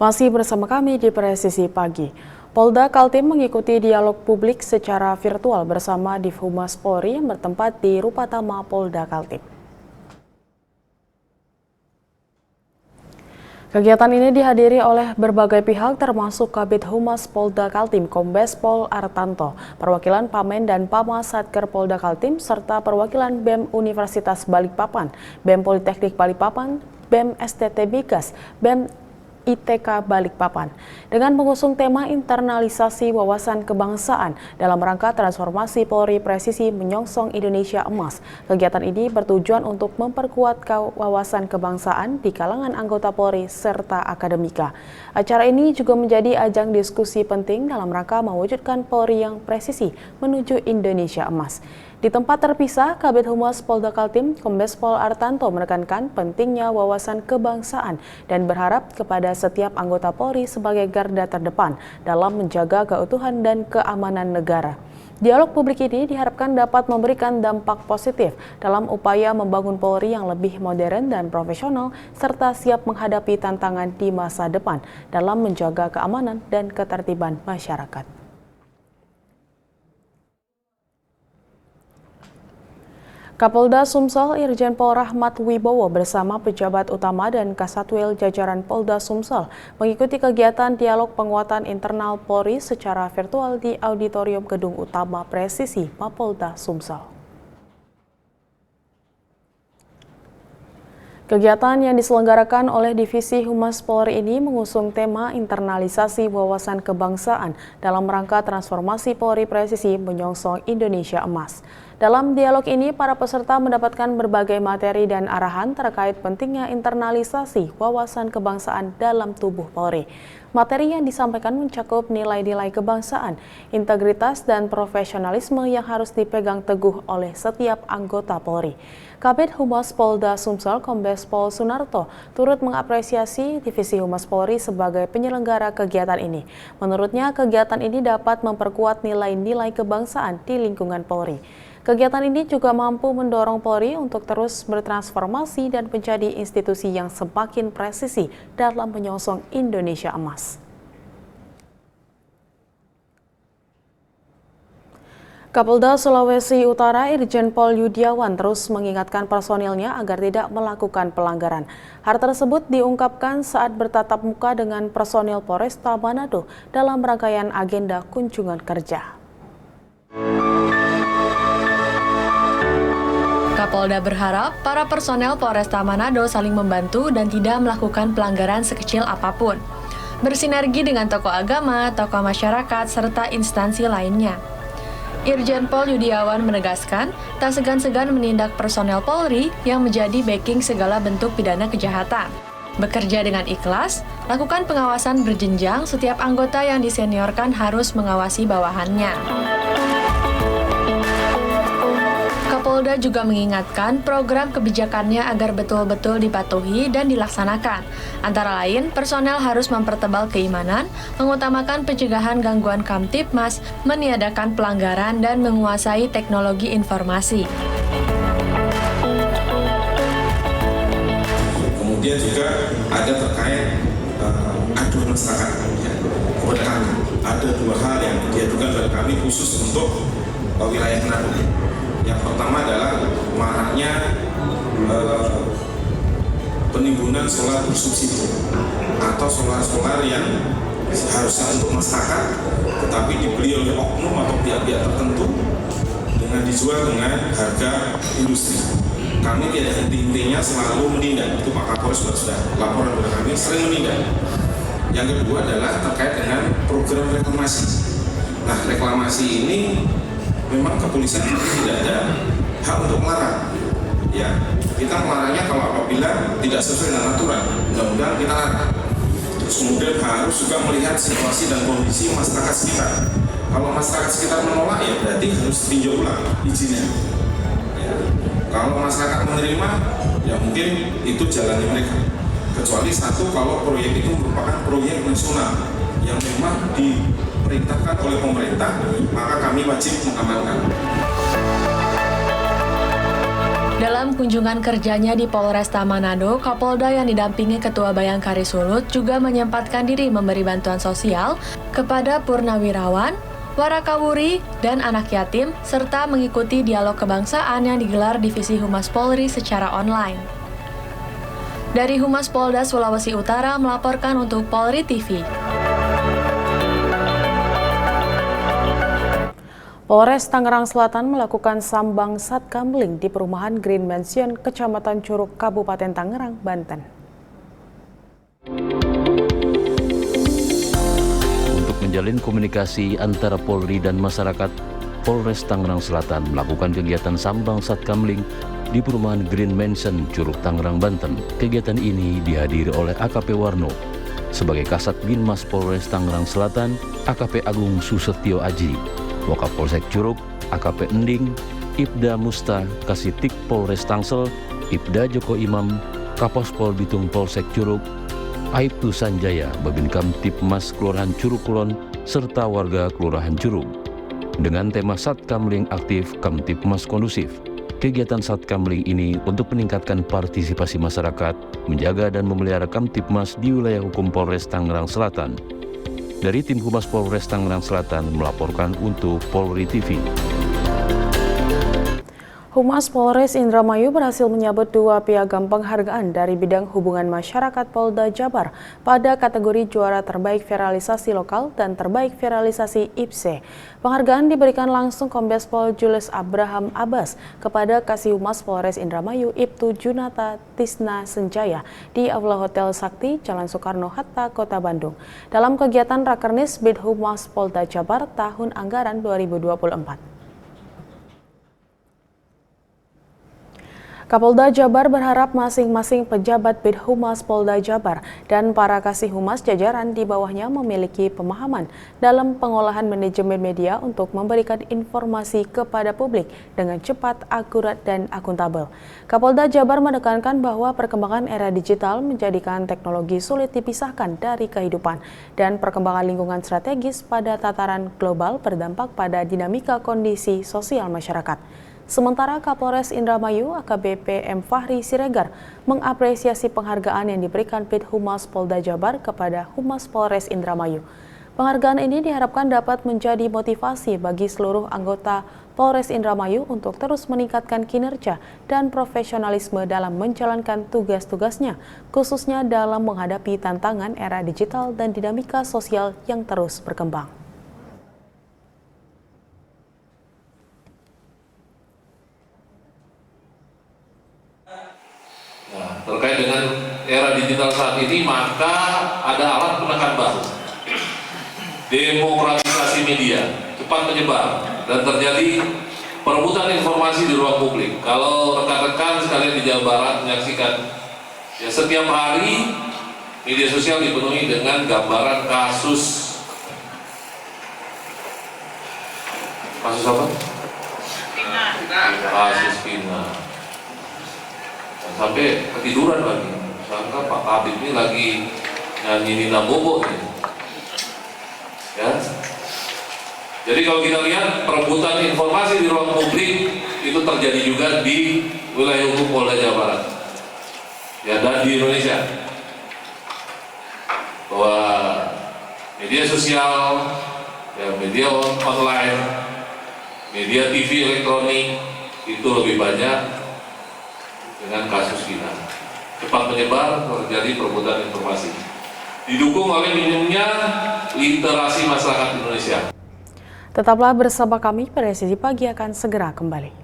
Masih bersama kami di Presisi Pagi. Polda Kaltim mengikuti dialog publik secara virtual bersama Divhumas Polri yang bertempat di Rupatama Polda Kaltim. Kegiatan ini dihadiri oleh berbagai pihak termasuk Kabid Humas Polda Kaltim, Kombes Pol Artanto, perwakilan Pamen dan Pama Satker Polda Kaltim, serta perwakilan BEM Universitas Balikpapan, BEM Politeknik Balikpapan, BEM STT Migas, BEM ITK Balikpapan dengan mengusung tema internalisasi wawasan kebangsaan dalam rangka transformasi Polri presisi menyongsong Indonesia Emas. Kegiatan ini bertujuan untuk memperkuat wawasan kebangsaan di kalangan anggota Polri serta akademika. Acara ini juga menjadi ajang diskusi penting dalam rangka mewujudkan Polri yang presisi menuju Indonesia Emas. Di tempat terpisah, Kabid Humas Polda Kaltim, Kombes Pol Artanto menekankan pentingnya wawasan kebangsaan dan berharap kepada setiap anggota Polri sebagai garda terdepan dalam menjaga keutuhan dan keamanan negara. Dialog publik ini diharapkan dapat memberikan dampak positif dalam upaya membangun Polri yang lebih modern dan profesional serta siap menghadapi tantangan di masa depan dalam menjaga keamanan dan ketertiban masyarakat. Kapolda Sumsel Irjen Pol Rahmat Wibowo bersama pejabat utama dan Kasatwil jajaran Polda Sumsel mengikuti kegiatan dialog penguatan internal Polri secara virtual di Auditorium Gedung Utama Presisi Mapolda Sumsel. Kegiatan yang diselenggarakan oleh Divisi Humas Polri ini mengusung tema internalisasi wawasan kebangsaan dalam rangka transformasi Polri presisi menyongsong Indonesia Emas. Dalam dialog ini, para peserta mendapatkan berbagai materi dan arahan terkait pentingnya internalisasi wawasan kebangsaan dalam tubuh Polri. Materi yang disampaikan mencakup nilai-nilai kebangsaan, integritas, dan profesionalisme yang harus dipegang teguh oleh setiap anggota Polri. Kabid Humas Polda Sumsel Kombes Pol Sunarto turut mengapresiasi Divisi Humas Polri sebagai penyelenggara kegiatan ini. Menurutnya, kegiatan ini dapat memperkuat nilai-nilai kebangsaan di lingkungan Polri. Kegiatan ini juga mampu mendorong Polri untuk terus bertransformasi dan menjadi institusi yang semakin presisi dalam menyongsong Indonesia Emas. Kapolda Sulawesi Utara Irjen Pol Yudiawan terus mengingatkan personilnya agar tidak melakukan pelanggaran. Hal tersebut diungkapkan saat bertatap muka dengan personil Polresta Manado dalam rangkaian agenda kunjungan kerja. Kapolda berharap para personel Polresta Manado saling membantu dan tidak melakukan pelanggaran sekecil apapun. Bersinergi dengan tokoh agama, tokoh masyarakat, serta instansi lainnya. Irjen Pol Yudiawan menegaskan, tak segan-segan menindak personel Polri yang menjadi backing segala bentuk pidana kejahatan. Bekerja dengan ikhlas, lakukan pengawasan berjenjang, setiap anggota yang diseniorkan harus mengawasi bawahannya. Kapolda juga mengingatkan program kebijakannya agar betul-betul dipatuhi dan dilaksanakan. Antara lain, personel harus mempertebal keimanan, mengutamakan pencegahan gangguan Kamtibmas, meniadakan pelanggaran, dan menguasai teknologi informasi. Kemudian juga ada terkait aduan masyarakat. Kepada kami, ada dua hal yang diadukan kepada kami khusus untuk wilayah Manado. Yang pertama adalah maraknya penimbunan solar bersubsidi atau solar-solar yang seharusnya untuk masyarakat tetapi dibeli oleh oknum atau pihak-pihak tertentu dengan dijual dengan harga industri. Kami tidak henti-hentinya selalu menindak, itu Pak Kapolres sudah laporan kepada kami, sering menindak. Yang kedua adalah terkait dengan program reklamasi. Nah, reklamasi ini memang kepolisian tidak ada hak untuk melarang. Ya, kita melarangnya kalau apabila tidak sesuai dengan aturan. Undang-undang kita larang. Terus kemudian harus juga melihat situasi dan kondisi masyarakat sekitar. Kalau masyarakat sekitar menolak, ya berarti harus ditinjau ulang izinnya. Ya. Kalau masyarakat menerima, ya mungkin itu jalannya mereka. Kecuali satu, kalau proyek itu merupakan proyek nasional yang memang diperintahkan oleh pemerintah, maka kami wajib mengamankan. Dalam kunjungan kerjanya di Polresta Manado, Kapolda yang didampingi Ketua Bayangkari Sulut juga menyempatkan diri memberi bantuan sosial kepada purnawirawan, warakawuri, dan anak yatim, serta mengikuti dialog kebangsaan yang digelar Divisi Humas Polri secara online. Dari Humas Polda Sulawesi Utara melaporkan untuk Polri TV. Polres Tangerang Selatan melakukan sambang satkamling di perumahan Green Mansion, Kecamatan Curug, Kabupaten Tangerang, Banten. Untuk menjalin komunikasi antara Polri dan masyarakat, Polres Tangerang Selatan melakukan kegiatan sambang satkamling di perumahan Green Mansion, Curug, Tangerang, Banten. Kegiatan ini dihadiri oleh AKP Warno. Sebagai Kasat Binmas Polres Tangerang Selatan, AKP Agung Susetio Aji, Wakapolsek Curug, AKP Ending, Ibda Musta, Kasitik Polres Tangsel, Ibda Joko Imam, Kapospol Bitung Polsek Curug, Aibtu Sanjaya, Babin Kamtipmas Kelurahan Curug Kulon, serta warga Kelurahan Curug. Dengan tema Satkamling Aktif, Kamtipmas Kondusif. Kegiatan Satkamling ini untuk meningkatkan partisipasi masyarakat, menjaga dan memelihara Kamtipmas di wilayah hukum Polres Tangerang Selatan. Dari tim Humas Polres Tangerang Selatan melaporkan untuk Polri TV. Humas Polres Indramayu berhasil menyabet 2 piagam penghargaan dari bidang hubungan masyarakat Polda Jabar pada kategori juara terbaik viralisasi lokal dan terbaik viralisasi IPSE. Penghargaan diberikan langsung Kombes Pol Julius Abraham Abbas kepada Kasih Humas Polres Indramayu Ibtu Junata Tisna Senjaya di Aula Hotel Sakti, Jalan Soekarno-Hatta, Kota Bandung, dalam kegiatan Rakernis Bid Humas Polda Jabar tahun anggaran 2024. Kapolda Jabar berharap masing-masing pejabat Bid Humas Polda Jabar dan para kasih humas jajaran di bawahnya memiliki pemahaman dalam pengolahan manajemen media untuk memberikan informasi kepada publik dengan cepat, akurat, dan akuntabel. Kapolda Jabar menekankan bahwa perkembangan era digital menjadikan teknologi sulit dipisahkan dari kehidupan dan perkembangan lingkungan strategis pada tataran global berdampak pada dinamika kondisi sosial masyarakat. Sementara Kapolres Indramayu AKBP M. Fahri Siregar mengapresiasi penghargaan yang diberikan Bid Humas Polda Jabar kepada Humas Polres Indramayu. Penghargaan ini diharapkan dapat menjadi motivasi bagi seluruh anggota Polres Indramayu untuk terus meningkatkan kinerja dan profesionalisme dalam menjalankan tugas-tugasnya, khususnya dalam menghadapi tantangan era digital dan dinamika sosial yang terus berkembang. Terkait dengan era digital saat ini, maka ada alat penekan baru. Demokratisasi media cepat menyebar dan terjadi perebutan informasi di ruang publik. Kalau rekan-rekan sekalian di Jawa Barat menyaksikan, ya setiap hari media sosial dipenuhi dengan gambaran kasus apa? Kasus Pina. Sampai ketiduran lagi, sangka Pak Kabit ini lagi nyanyi Nina Bobo nih. Ya. Jadi kalau kita lihat perebutan informasi di ruang publik itu terjadi juga di wilayah hukum Polda Jawa Barat, ya, dan di Indonesia. Bahwa media sosial, ya, media online, media TV elektronik itu lebih banyak dengan kasus Vina. Cepat menyebar, terjadi perebutan informasi. Didukung oleh minimnya literasi masyarakat Indonesia. Tetaplah bersama kami, Presisi Pagi akan segera kembali.